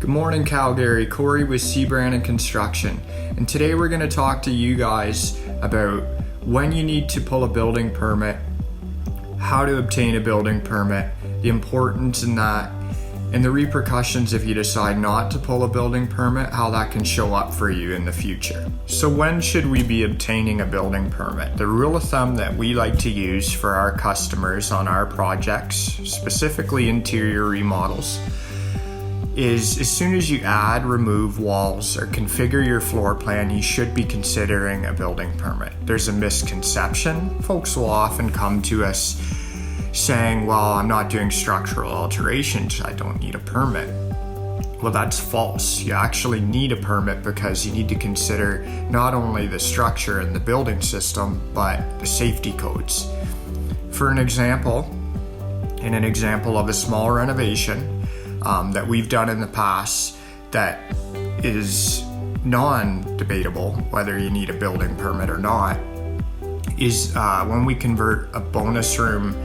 Good morning, Calgary. Corey with Brannon Construction, and today we're going to talk to you guys about when you need to pull a building permit, how to obtain a building permit, the importance in that, and the repercussions if you decide not to pull a building permit, how that can show up for you in the future. So when should we be obtaining a building permit? The rule of thumb that we like to use for our customers on our projects, specifically interior remodels, is as soon as you add, remove walls, or configure your floor plan, you should be considering a building permit. There's a misconception. Folks will often come to us saying, well, I'm not doing structural alterations, I don't need a permit. Well, that's false. You actually need a permit because you need to consider not only the structure and the building system, but the safety codes. For an example, in an example of a small renovation, that we've done in the past that is non-debatable whether you need a building permit or not is when we convert a bonus room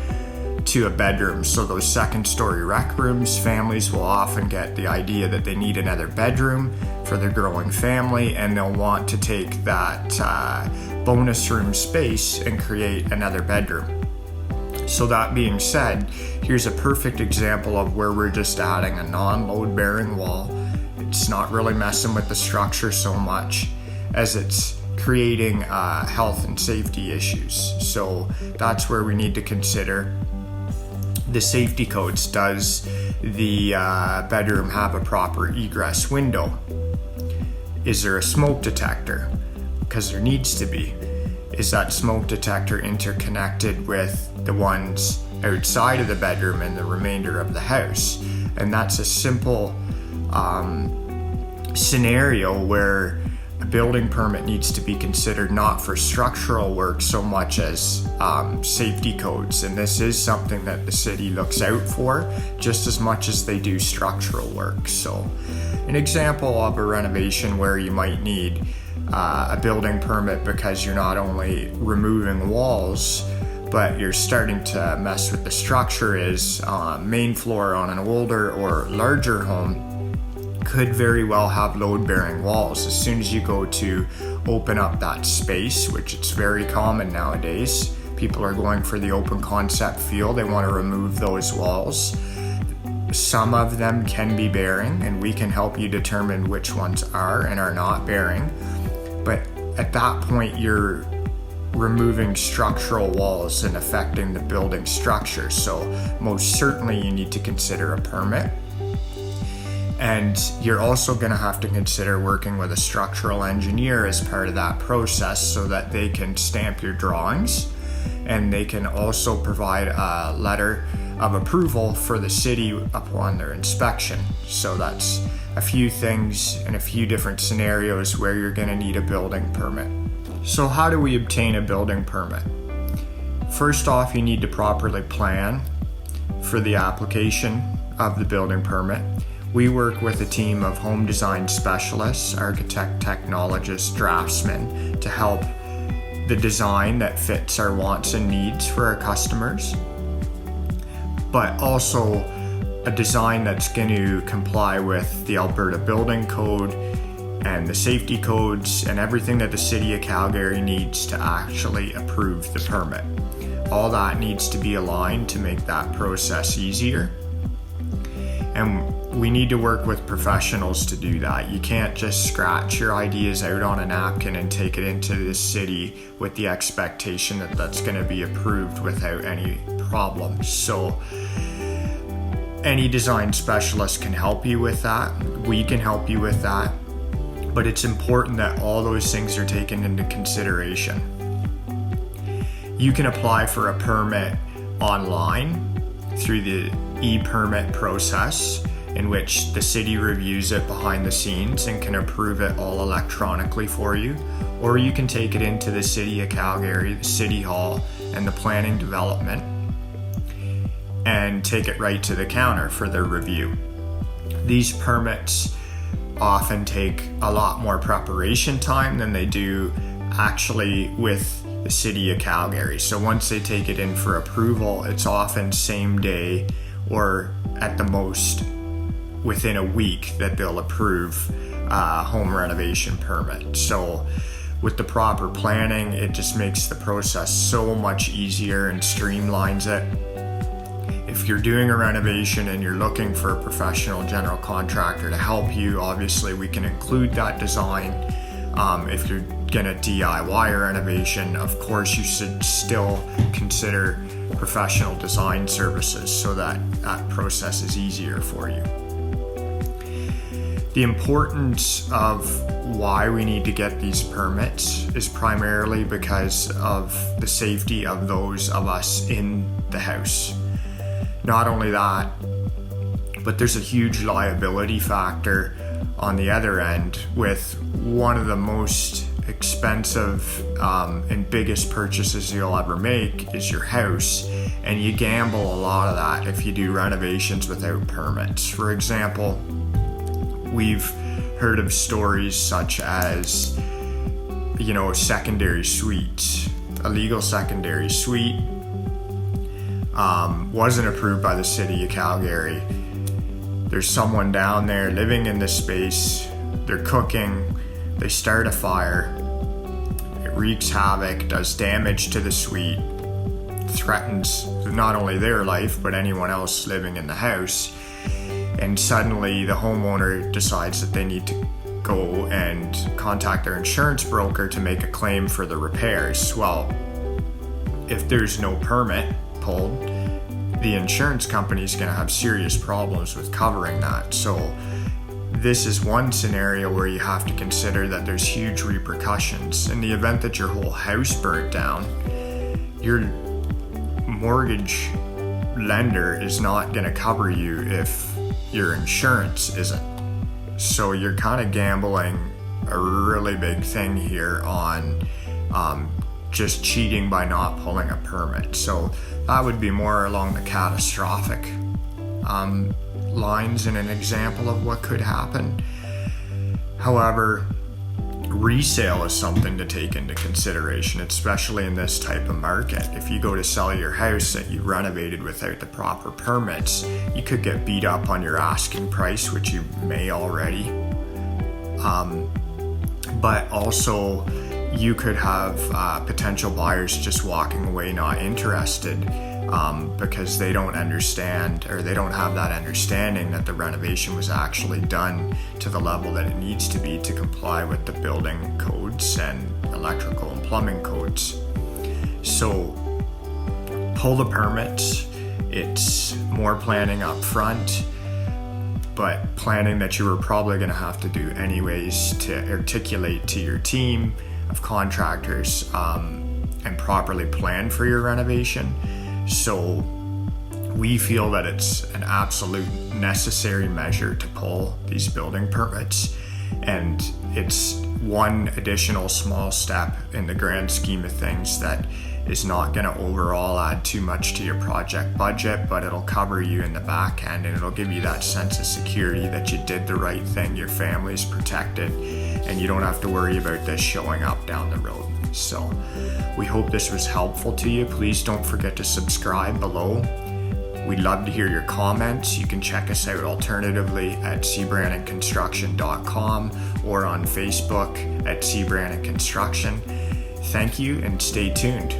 to a bedroom. So those second-story rec rooms, families will often get the idea that they need another bedroom for their growing family, and they'll want to take that bonus room space and create another bedroom. So that being said, here's a perfect example of where we're just adding a non-load bearing wall. It's not really messing with the structure so much as it's creating health and safety issues. So that's where we need to consider the safety codes. Does the bedroom have a proper egress window? Is there a smoke detector? Because there needs to be. Is that smoke detector interconnected with the ones outside of the bedroom and the remainder of the house? And that's a simple scenario where a building permit needs to be considered not for structural work so much as safety codes. And this is something that the city looks out for just as much as they do structural work. So an example of a renovation where you might need a building permit because you're not only removing walls, but you're starting to mess with the structure is main floor on an older or larger home could very well have load-bearing walls. As soon as you go to open up that space, which it's very common nowadays, people are going for the open concept feel. They want to remove those walls. Some of them can be bearing, and we can help you determine which ones are and are not bearing. But at that point, you're removing structural walls and affecting the building structure. So most certainly you need to consider a permit. And you're also going to have to consider working with a structural engineer as part of that process so that they can stamp your drawings, and they can also provide a letter of approval for the city upon their inspection. So that's a few things and a few different scenarios where you're going to need a building permit. So how do we obtain a building permit? First off, you need to properly plan for the application of the building permit. We work with a team of home design specialists, architect, technologists, draftsmen to help the design that fits our wants and needs for our customers, but also a design that's going to comply with the Alberta Building Code and the safety codes and everything that the City of Calgary needs to actually approve the permit. All that needs to be aligned to make that process easier. And we need to work with professionals to do that. You can't just scratch your ideas out on a napkin and take it into the city with the expectation that that's going to be approved without any problems. So any design specialist can help you with that. We can help you with that. But it's important that all those things are taken into consideration. You can apply for a permit online through the e-permit process, in which the city reviews it behind the scenes and can approve it all electronically for you. Or you can take it into the City of Calgary, the City Hall, and the Planning Development, and take it right to the counter for their review. These permits often take a lot more preparation time than they do actually with the City of Calgary. So once they take it in for approval, it's often same day or at the most within a week that they'll approve a home renovation permit. So with the proper planning, it just makes the process so much easier and streamlines it. If you're doing a renovation and you're looking for a professional general contractor to help you, obviously we can include that design. If you're gonna DIY a renovation, of course you should still consider professional design services so that that process is easier for you. The importance of why we need to get these permits is primarily because of the safety of those of us in the house. Not only that, but there's a huge liability factor on the other end with one of the most expensive and biggest purchases you'll ever make is your house, and you gamble a lot of that if you do renovations without permits. For example, we've heard of stories such as, secondary suites. A legal secondary suite wasn't approved by the city of Calgary. There's someone down there living in this space, they're cooking, they start a fire, it wreaks havoc, does damage to the suite, threatens not only their life but anyone else living in the house, and suddenly the homeowner decides that they need to go and contact their insurance broker to make a claim for the repairs. Well, if there's no permit pulled, the insurance company is going to have serious problems with covering that. So this is one scenario where you have to consider that there's huge repercussions. In the event that your whole house burnt down, your mortgage lender is not going to cover you if your insurance isn't. So you're kind of gambling a really big thing here on just cheating by not pulling a permit. So that would be more along the catastrophic lines in an example of what could happen. However, resale is something to take into consideration, especially in this type of market. If you go to sell your house that you renovated without the proper permits, you could get beat up on your asking price, which you may already. But also you could have potential buyers just walking away not interested because they don't understand, or they don't have that understanding that the renovation was actually done to the level that it needs to be to comply with the building codes and electrical and plumbing codes. So pull the permits. It's more planning up front, but planning that you were probably going to have to do anyways to articulate to your team of contractors and properly plan for your renovation. So we feel that it's an absolute necessary measure to pull these building permits, and it's one additional small step in the grand scheme of things that is not going to overall add too much to your project budget, but it'll cover you in the back end, and it'll give you that sense of security that you did the right thing, your family's protected, and you don't have to worry about this showing up down the road. So we hope this was helpful to you. Please don't forget to subscribe below. We'd love to hear your comments. You can check us out alternatively at cbrannonconstruction.com or on Facebook at cbrannonconstruction. Thank you and stay tuned.